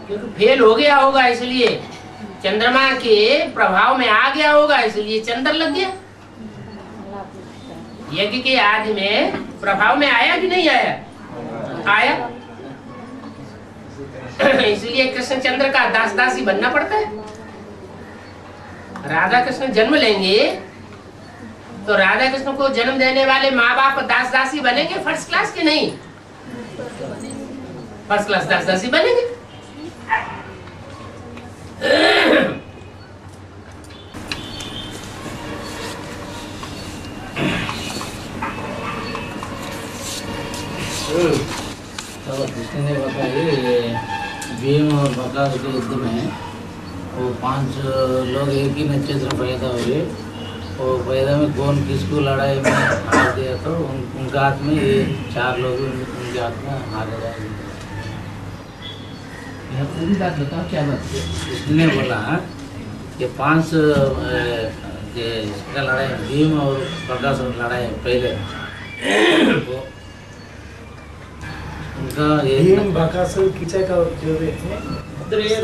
क्योंकि फेल हो गया होगा, इसलिए चंद्रमा के प्रभाव में आ गया होगा, इसलिए चंद्र लग गया। यज्ञ के आदि में प्रभाव में आया कि नहीं आया? आया। इसलिए कृष्ण चंद्र का दास दासी बनना पड़ता है। राधा कृष्ण जन्म लेंगे तो राधा कृष्ण को जन्म देने वाले माँ बाप दास दासी बनेंगे, फर्स्ट क्लास के नहीं, फर्स्ट क्लास दास दासी बनेंगे। तो कृष्ण ने बताया भीम और बकासुर के युद्ध में वो 5 लोग एक ही नक्षत्र पैदा हुए, और पैदा में कौन किसको लड़ाई में हार दिया तो उनका हाथ में ये 4 लोग उनके हाथ में हारे जाएंगे। पूरी बात बताओ, क्या बात? इसने बोला कि 5 इसका लड़ाई भीम और बकासुर लड़ाई पहले उनका भीम बकासुर कीचक और जो थे ये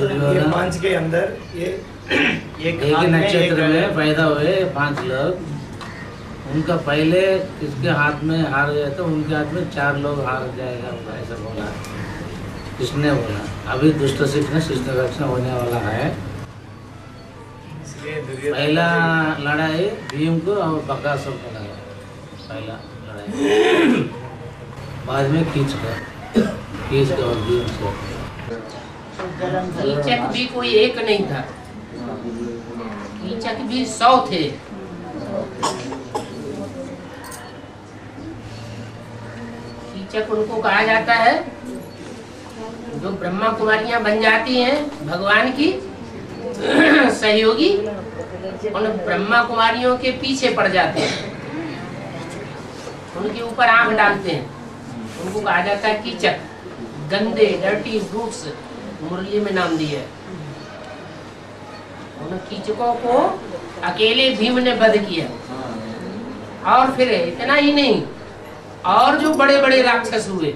5 के अंदर ये एक नक्षत्र में पैदा हुए 5 लोग, उनका पहले किसके हाथ में हार गए तो उनके हाथ में 4 लोग हार जाएगा, ऐसा बोला किसने बोला। अभी दुष्ट शिक्षण शिष्ट रक्षण होने वाला है। पहला लड़ाई भीम को और बकासुर को लगा, पहला लड़ाई, बाद में कीचक और भीम से। कीचक भी कोई एक नहीं था, कीचक भी 100 थे। कीचक उनको कहा जाता है जो ब्रह्मा कुमारियां बन जाती हैं भगवान की सहयोगी, उन ब्रह्मा कुमारियों के पीछे पड़ जाते हैं, उनके ऊपर आंख डालते हैं, उनको कहा जाता है कीचक। गंदे डर्टी ब्रूट्स मुरली में नाम दिया है। उन कीचकों को अकेले भीम ने वध किया, और फिर इतना ही नहीं, और जो बड़े बड़े राक्षस हुए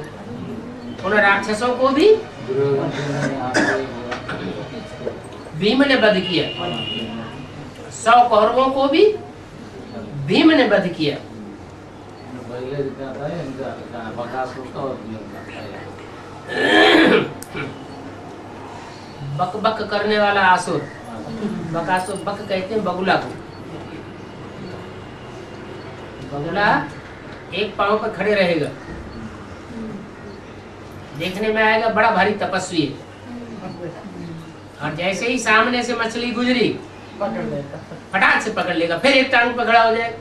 उन राक्षसों को भी भीम ने वध किया। 100 कौरवों को भी भीम ने वध किया। बक बक करने वाला आसुर, बकासुर, बक कहते हैं बगुला को। बगुला एक पांव पर खड़े रहेगा, देखने में आएगा बड़ा भारी तपस्वी है, और जैसे ही सामने से मछली गुजरी फटाक से पकड़ लेगा, फिर एक टांग पर खड़ा हो जाएगा।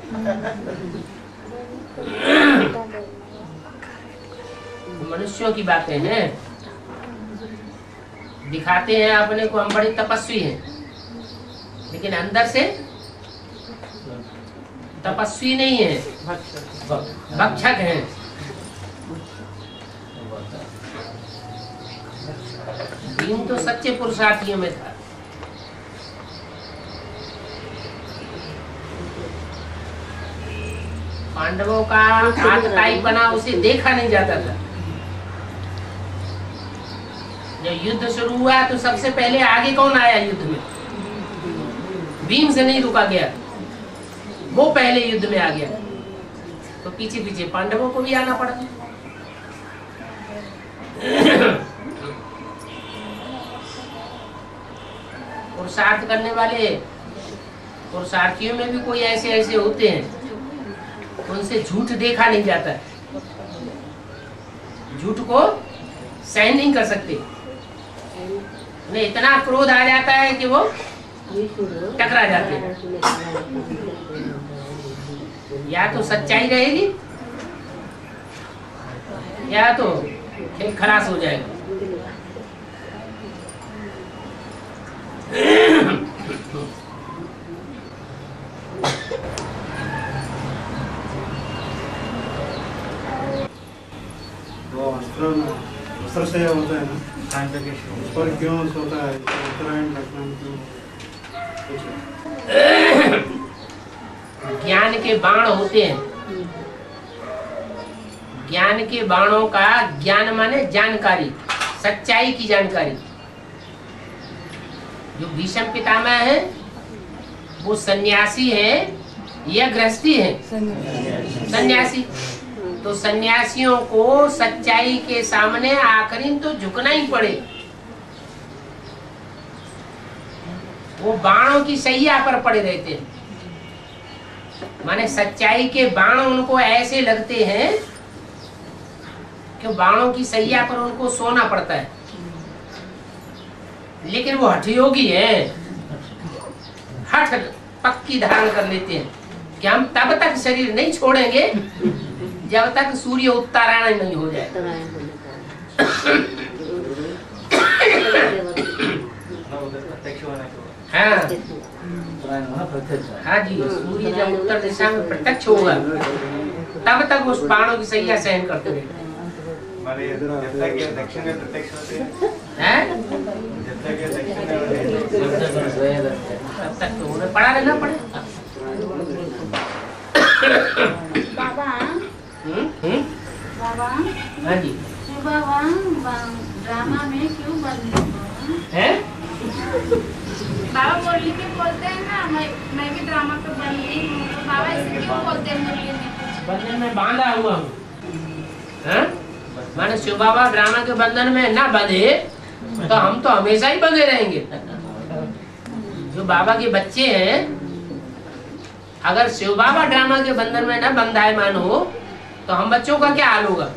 मनुष्यों की बातें हैं, दिखाते हैं अपने को हम बड़े तपस्वी हैं, लेकिन अंदर से तपस्वी नहीं है, भक्षक हैं। भीम तो सच्चे पुरुषार्थियों में था। पांडवों का आतताई बना उसे देखा नहीं जाता था। जब युद्ध शुरू हुआ तो सबसे पहले आगे कौन आया युद्ध में? भीम से नहीं रुका गया, वो पहले युद्ध में आ गया, तो पीछे पीछे पांडवों को भी आना पड़ा। पुरुषार्थ करने वाले पुरुषार्थियों में भी कोई ऐसे ऐसे होते हैं, उनसे झूठ देखा नहीं जाता, झूठ को सहन नहीं कर सकते, उन्हें इतना क्रोध आ जाता है कि वो टकरा जाते हैं। या तो सच्चाई रहेगी या तो खेल खलास हो जाएगा। वो अस्त्र से होता है ना, उस पर क्यों होता है उत्तरायण लखनऊ क्यों? ज्ञान के बाण होते हैं, ज्ञान के बाणों का, ज्ञान माने जानकारी, सच्चाई की जानकारी। जो भीष्म पितामह है वो सन्यासी है या गृहस्थी है? सन्यासी। तो सन्यासियों को सच्चाई के सामने आखिरी तो झुकना ही पड़े। वो बाणों की सैया पर पड़े रहते हैं, माने सच्चाई के बाण उनको ऐसे लगते हैं कि बाणों की सैया पर उनको सोना पड़ता है। लेकिन वो हठयोगी हैं, हठ पक्की धारण कर लेते हैं कि हम तब तक शरीर नहीं छोड़ेंगे जब तक सूर्य उत्तरायण नहीं हो जाए। हाँ हाँ जी, सूर्य जब उत्तर दिशा में प्रत्यक्ष होगा तब तक उस बाणों की सैया सहन करते रहेंगे। दक्षिण में प्रत्यक्ष होते हैं, तब तक तो उन्हें पड़ा रहना पड़ेगा। बाबा बाबा, हाँ जी, ड्रामा में क्यों बदले हैं? बाबा मुरली के बोलते हैं ना, मैं भी ड्रामा पे बन रही हूँ, तो बाबा इसे क्यों बोलते हैं मुरली में? बंधन में बांधा हुआ हूँ, माने शिव बाबा ड्रामा के बंधन में ना बंधे तो हम तो हमेशा ही बंधे रहेंगे। जो बाबा के बच्चे हैं, अगर शिव बाबा ड्रामा के बंधन में न बंधायमान हो तो हम बच्चों का क्या हाल होगा?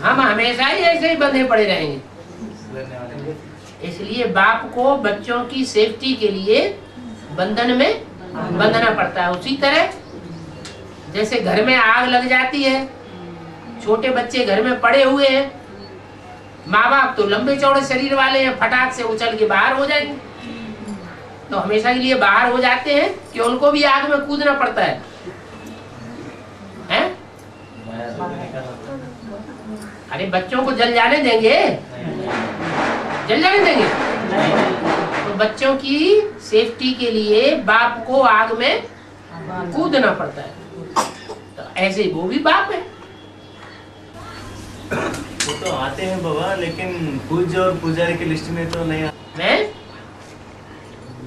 हम हमेशा ही ऐसे ही बंधे पड़े रहेंगे। इसलिए बाप को बच्चों की सेफ्टी के लिए बंधन में बंधना पड़ता है। उसी तरह जैसे घर में आग लग जाती है, छोटे बच्चे घर में पड़े हुए हैं, माँ बाप तो लंबे चौड़े शरीर वाले हैं, फटाक से उछल के बाहर हो जाएंगे, तो हमेशा के लिए बाहर हो जाते हैं कि उनको भी आग में कूदना पड़ता है, हैं? अरे बच्चों को जल जाने देंगे? जल जाने देंगे? तो बच्चों की सेफ्टी के लिए बाप को आग में कूदना पड़ता है। तो ऐसे वो भी बाप है। वो तो आते हैं बाबा, लेकिन पूज्य और पुजारी की लिस्ट में तो नहीं मैं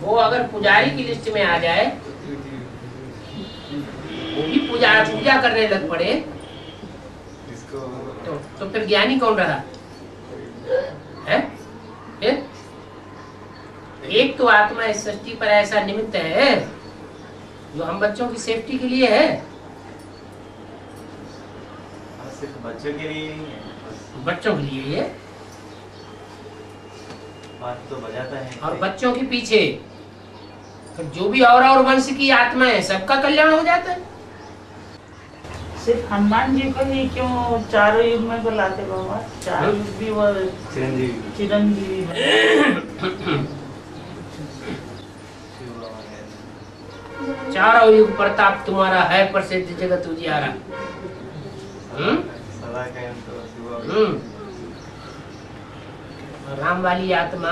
वो अगर पुजारी की लिस्ट में आ जाए, वो भी पूजा करने लग पड़े, तो फिर ज्ञानी कौन रहा है? फिर एक तो आत्मा इस सृष्टि पर ऐसा निमित्त है जो हम बच्चों की सेफ्टी के लिए है। सिर्फ बच्चों के लिए नहीं है, बच्चों के लिए ये बात तो बजाता है। और बच्चों के पीछे जो भी और वंश की आत्मा है सबका कल्याण हो जाता है। सिर्फ हनुमान जी को ही क्यों चारों युग में बुलाते बाबा? चारों युग भी वो चिरंजीवी चारों युग प्रताप तुम्हारा है, प्रसिद्ध जगत उजियारा। राम वाली आत्मा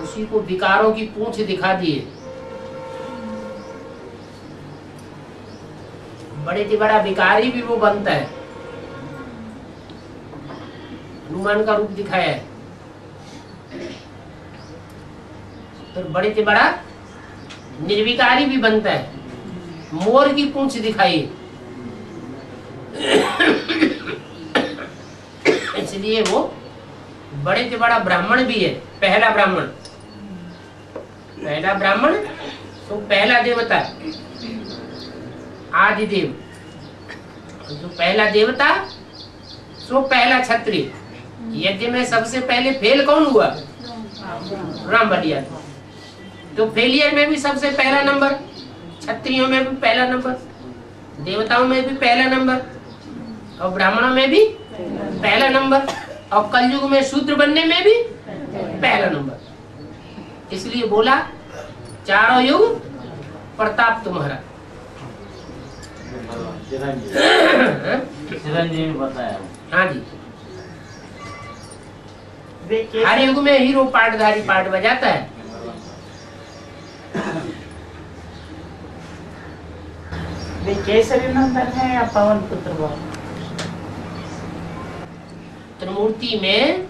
उसी को विकारों की पूंछ दिखा दिए। बड़े से बड़ा विकारी भी वो बनता है, हनुमान का रूप दिखाया है। तो बड़े से बड़ा निर्विकारी भी बनता है, मोर की पूंछ दिखाई। इसलिए वो बड़े से बड़ा ब्राह्मण भी है, पहला ब्राह्मण। पहला ब्राह्मण तो पहला देवता आदिदेव, जो पहला देवता सो पहला क्षत्रिय। यज्ञ में सबसे पहले फेल कौन हुआ? राम बलिया। तो फेलियर में भी सबसे पहला नंबर, क्षत्रियों में भी पहला नंबर, देवताओं में भी पहला नंबर, और ब्राह्मणों में भी पहला नंबर, और कलयुग में शूद्र बनने में भी पहला नंबर। इसलिए बोला चारों युग प्रताप तुम्हारा। चिरंजीवी बताया। हाँ जी, हर युग में हीरो पाटधारी पाट बजाता है। वे केसरी नंदन है या पवन पुत्र बाबा? त्रिमूर्ति में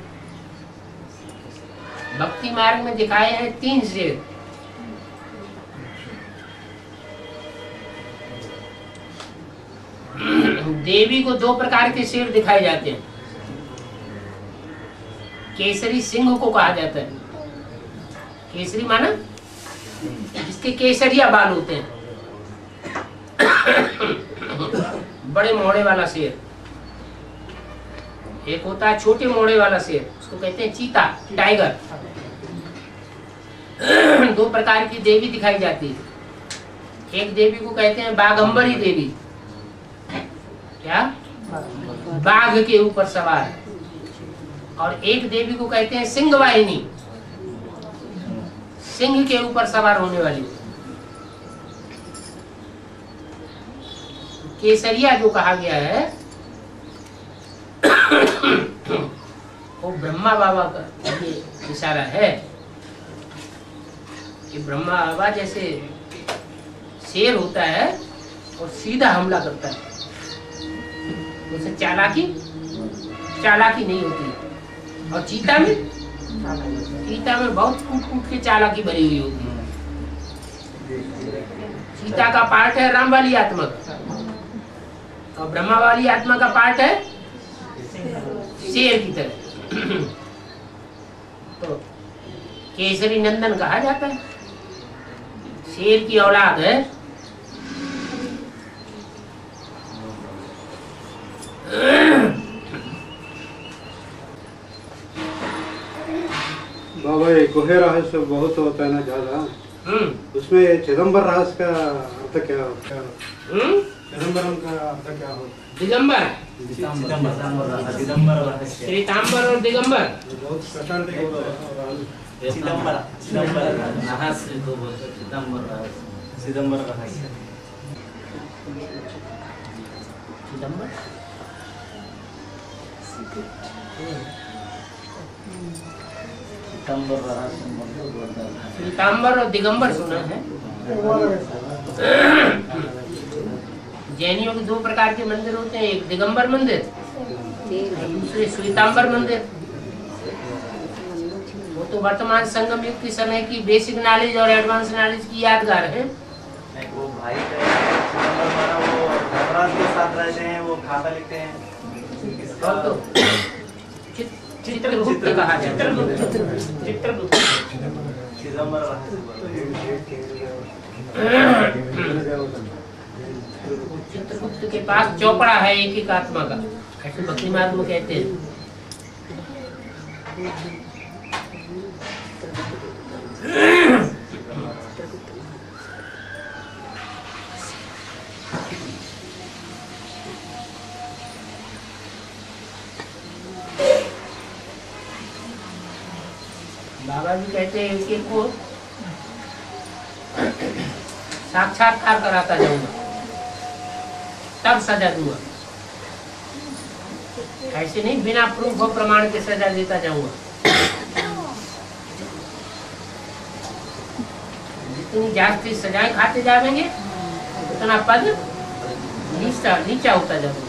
भक्ति मार्ग में दिखाए हैं 3 शेर। देवी को 2 प्रकार के शेर दिखाए जाते हैं। केसरी सिंह को कहा जाता है। केसरी माना जिसके केसरिया बाल होते हैं, बड़े मोड़े वाला शेर। एक होता है छोटे मोड़े वाला शेर, उसको कहते हैं चीता, टाइगर। 2 प्रकार की देवी दिखाई जाती है। एक देवी को कहते हैं बाघंबरी देवी, क्या बाघ के ऊपर सवार, और एक देवी को कहते हैं सिंह वाहिनी, सिंह के ऊपर सवार होने वाली। केसरिया जो कहा गया है वो ब्रह्मा बाबा का ये इशारा है कि ब्रह्मा बाबा जैसे शेर होता है और सीधा हमला करता है, उसे चालाकी नहीं होती। और चीता में बहुत कूट के चालाकी भरी हुई होती है। चीता का पार्ट है राम वाली आत्मा का, और ब्रह्मा वाली आत्मा का पार्ट है शेर की तरह। तो केसरी नंदन कहा जाता है, शेर की औलाद है। बाबा ये गुहे रहस्य बहुत होता है ना ज्यादा, उसमें ये चिदम्बर रहस्य का अर्थ क्या होता है? चिदम्बरम का अर्थ क्या होता है? दिगंबर, सिदम्बर रहस्य, श्वेतांबर और दिगंबर बहुत स्पेशलिटी होता है। सिदम्बर रहस्य को बोलते हैं चिदम्बर रहस्य। सिदम्बर रहस्य, श्वेतांबर और दिगंबर सुना है। जैनियों के दो प्रकार के मंदिर होते हैं, एक दिगंबर मंदिर, दूसरे श्वेतांबर मंदिर। वो तो वर्तमान संगम युग के समय की बेसिक नॉलेज और एडवांस नॉलेज की यादगार है। वो भाई वो धर्मराज के साथ रहते हैं, वो खाता लिखते हैं। तो चित्रगुप्त कहा जाता है। चित्रगुप्त चित्रगुप्त के पास चौपड़ा है एक एक आत्मा का, ऐसे भक्ति मार्ग में कहते हैं। बाबा जी कहते हैं एक एक को साक्षात्कार कराता जाऊंगा, तब सजा दूंगा। ऐसे नहीं बिना प्रूफ और प्रमाण के सजा देता जाऊंगा। जितनी जास्ती सजाएं खाते जाएंगे उतना पद नीचा होता जाएगा।